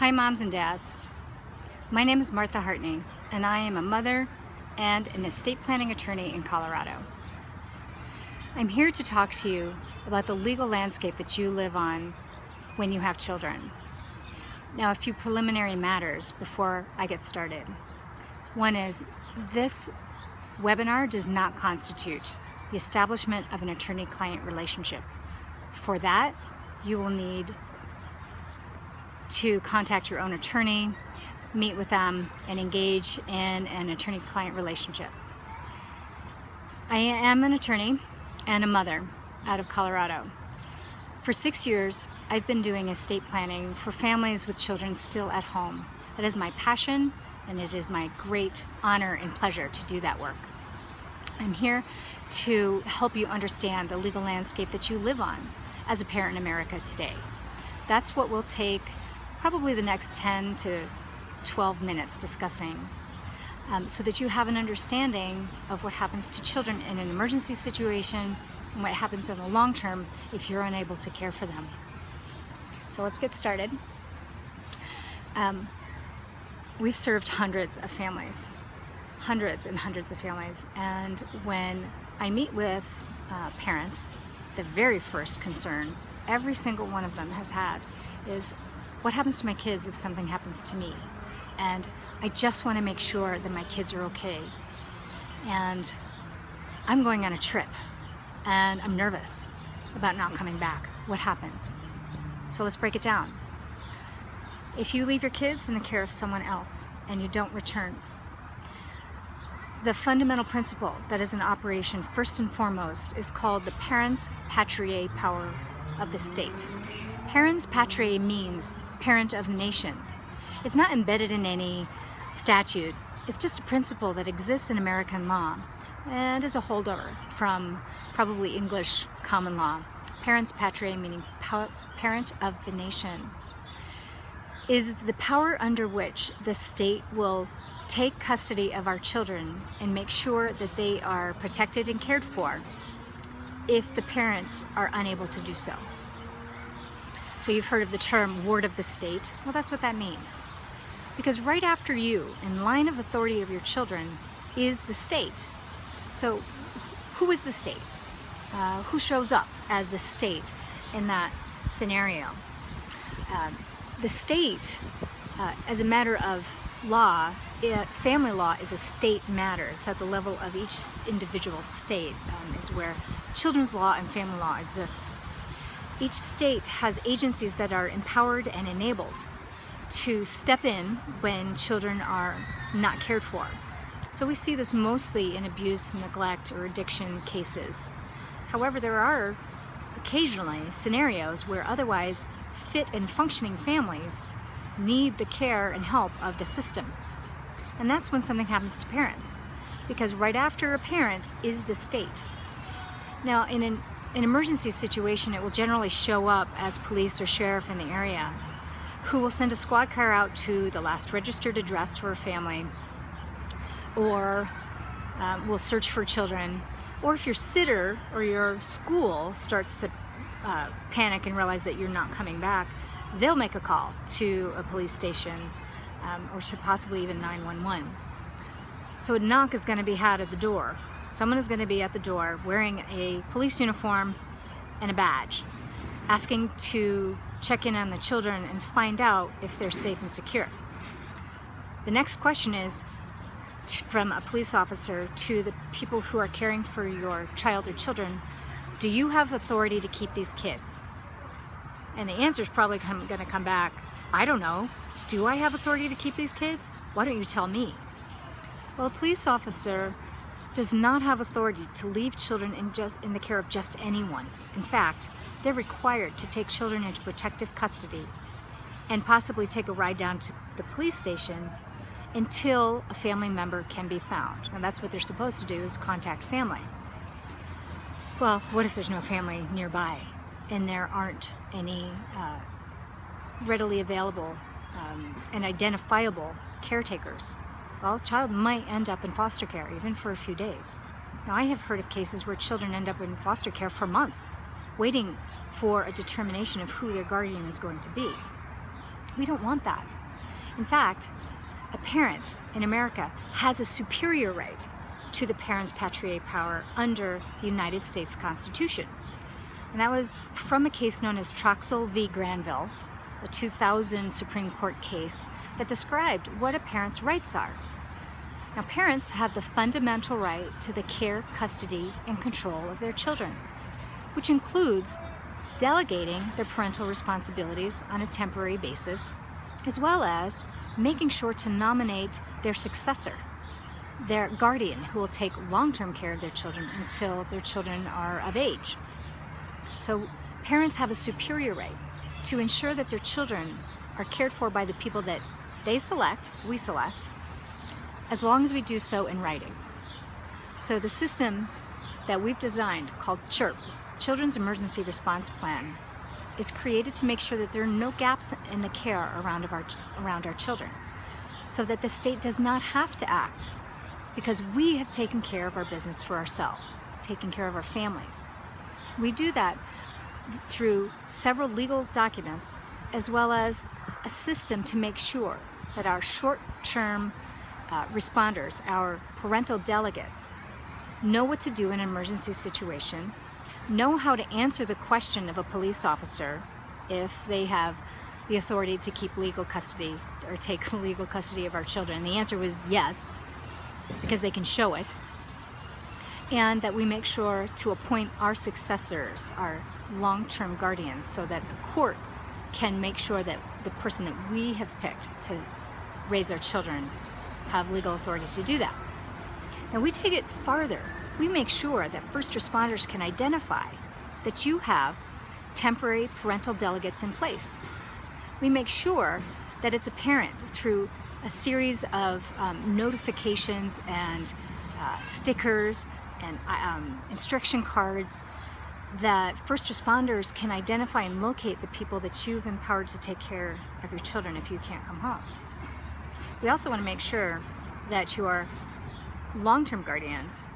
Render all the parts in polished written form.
Hi moms and dads. My name is Martha Hartney and I am a mother and an estate planning attorney in Colorado. I'm here to talk to you about the legal landscape that you live on when you have children. Now, a few preliminary matters before I get started. One is, this webinar does not constitute the establishment of an attorney-client relationship. For that, you will need to contact your own attorney, meet with them, and engage in an attorney-client relationship. I am an attorney and a mother out of Colorado. For 6 years, I've been doing estate planning for families with children still at home. That is my passion, and it is my great honor and pleasure to do that work. I'm here to help you understand the legal landscape that you live on as a parent in America today. That's what we'll take probably the next 10 to 12 minutes discussing, so that you have an understanding of what happens to children in an emergency situation and what happens in the long term if you're unable to care for them. So let's get started. We've served hundreds and hundreds of families, and when I meet with parents, the very first concern every single one of them has had is, what happens to my kids if something happens to me? And I just want to make sure that my kids are okay. And I'm going on a trip and I'm nervous about not coming back. What happens? So let's break it down. If you leave your kids in the care of someone else and you don't return, the fundamental principle that is in operation first and foremost is called the parens patriae power of the state. Parens patriae means parent of the nation. It's not embedded in any statute. It's just a principle that exists in American law and is a holdover from probably English common law. Parens patriae, meaning parent of the nation, is the power under which the state will take custody of our children and make sure that they are protected and cared for if the parents are unable to do so. So you've heard of the term ward of the state. Well, that's what that means. Because right after you, in line of authority of your children, is the state. So who is the state? Who shows up as the state in that scenario? The state, as a matter of law, family law is a state matter. It's at the level of each individual state, is where children's law and family law exists. Each state has agencies that are empowered and enabled to step in when children are not cared for. So we see this mostly in abuse, neglect, or addiction cases. However, there are occasionally scenarios where otherwise fit and functioning families need the care and help of the system. And that's when something happens to parents, because right after a parent is the state. Now, in an emergency situation, it will generally show up as police or sheriff in the area, who will send a squad car out to the last registered address for a family, or will search for children. Or if your sitter or your school starts to panic and realize that you're not coming back, they'll make a call to a police station, or to possibly even 911. So a knock is going to be had at the door. Someone is going to be at the door wearing a police uniform and a badge, asking to check in on the children and find out if they're safe and secure. The next question is, from a police officer to the people who are caring for your child or children, do you have authority to keep these kids? And the answer is probably going to come back, I don't know. Do I have authority to keep these kids? Why don't you tell me? Well, a police officer does not have authority to leave children in the care of just anyone. In fact, they're required to take children into protective custody and possibly take a ride down to the police station until a family member can be found. And that's what they're supposed to do, is contact family. Well, what if there's no family nearby and there aren't any readily available and identifiable caretakers? Well, a child might end up in foster care, even for a few days. Now, I have heard of cases where children end up in foster care for months, waiting for a determination of who their guardian is going to be. We don't want that. In fact, a parent in America has a superior right to the parents' patriae power under the United States Constitution. And that was from a case known as Troxel v. Granville, a 2000 Supreme Court case that described what a parent's rights are. Now, parents have the fundamental right to the care, custody, and control of their children, which includes delegating their parental responsibilities on a temporary basis, as well as making sure to nominate their successor, their guardian, who will take long-term care of their children until their children are of age. So parents have a superior right to ensure that their children are cared for by the people that they select, we select, as long as we do so in writing. So the system that we've designed, called CHERP, Children's Emergency Response Plan, is created to make sure that there are no gaps in the care around our children, so that the state does not have to act, because we have taken care of our business for ourselves, taken care of our families. We do that through several legal documents, as well as a system to make sure that our short-term responders, our parental delegates, know what to do in an emergency situation, know how to answer the question of a police officer if they have the authority to keep legal custody or take legal custody of our children. And the answer was yes, because they can show it. And that we make sure to appoint our successors, our long-term guardians, so that a court can make sure that the person that we have picked to raise our children have legal authority to do that. Now, we take it farther. We make sure that first responders can identify that you have temporary parental delegates in place. We make sure that it's apparent through a series of notifications and stickers and instruction cards that first responders can identify and locate the people that you've empowered to take care of your children if you can't come home. We also want to make sure that your long-term guardians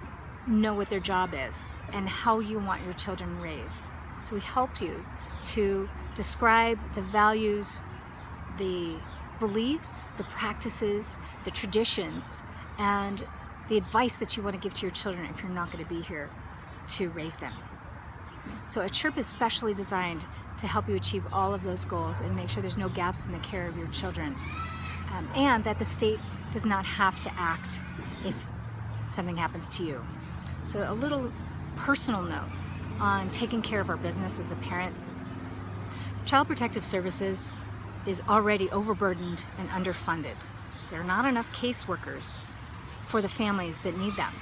know what their job is and how you want your children raised. So we help you to describe the values, the beliefs, the practices, the traditions, and the advice that you want to give to your children if you're not going to be here to raise them. So a CHERP is specially designed to help you achieve all of those goals and make sure there's no gaps in the care of your children, and that the state does not have to act if something happens to you. So a little personal note on taking care of our business as a parent. Child Protective Services is already overburdened and underfunded. There are not enough caseworkers for the families that need them.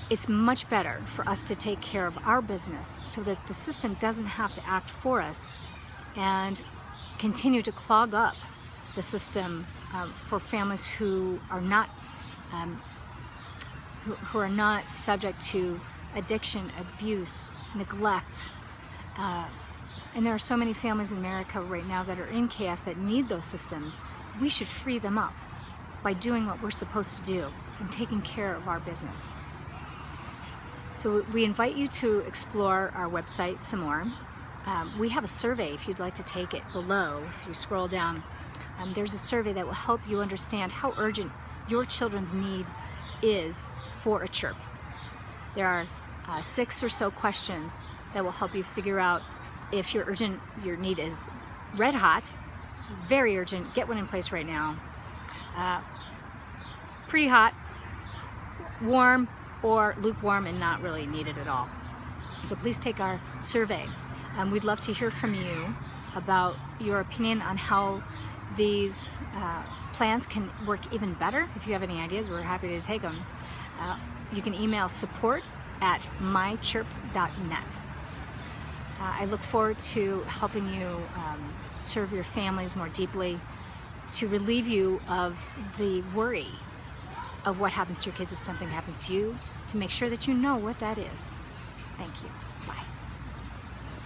It's much better for us to take care of our business so that the system doesn't have to act for us and continue to clog up the system for families who are not subject to addiction, abuse, neglect. And there are so many families in America right now that are in chaos that need those systems. We should free them up by doing what we're supposed to do and taking care of our business. So we invite you to explore our website some more. We have a survey if you'd like to take it below. If you scroll down, there's a survey that will help you understand how urgent your children's need is for a CHERP. There are 6 or so questions that will help you figure out if your need is red hot, very urgent, get one in place right now, pretty hot, warm, or lukewarm and not really needed at all. So please take our survey. We'd love to hear from you about your opinion on how these plans can work even better. If you have any ideas, we're happy to take them. You can email support@mychirp.net. I look forward to helping you serve your families more deeply, to relieve you of the worry of what happens to your kids if something happens to you, to make sure that you know what that is. Thank you.